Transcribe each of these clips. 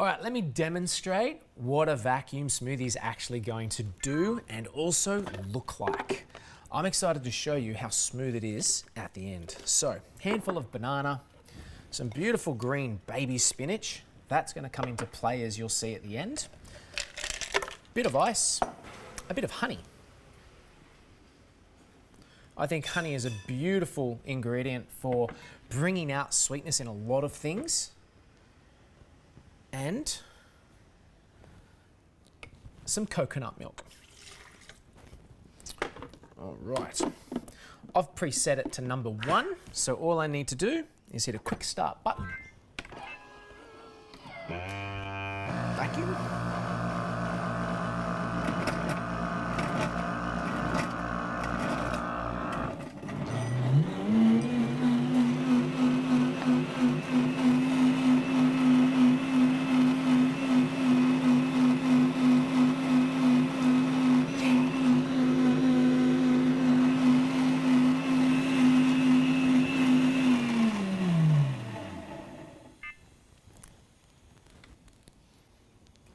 All right, let me demonstrate what a vacuum smoothie is actually going to do and also look like. I'm excited to show you how smooth it is at the end. So, handful of banana, some beautiful green baby spinach. That's going to come into play as you'll see at the end. Bit of ice, a bit of honey. I think honey is a beautiful ingredient for bringing out sweetness in a lot of things. And some coconut milk. All right. I've preset it to number 1, so all I need to do is hit a quick start button. Vacuum.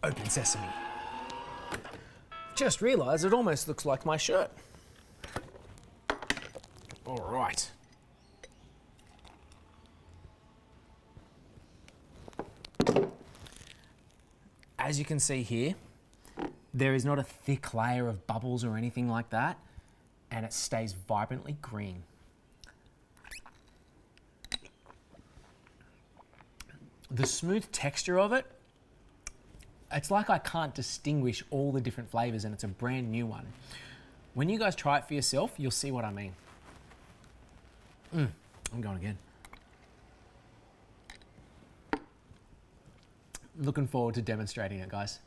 Open sesame. Just realised it almost looks like my shirt. All right. As you can see here, there is not a thick layer of bubbles or anything like that, and it stays vibrantly green. The smooth texture of it, it's like I can't distinguish all the different flavors, and it's a brand new one. When you guys try it for yourself, you'll see what I mean. I'm going again. Looking forward to demonstrating it, guys.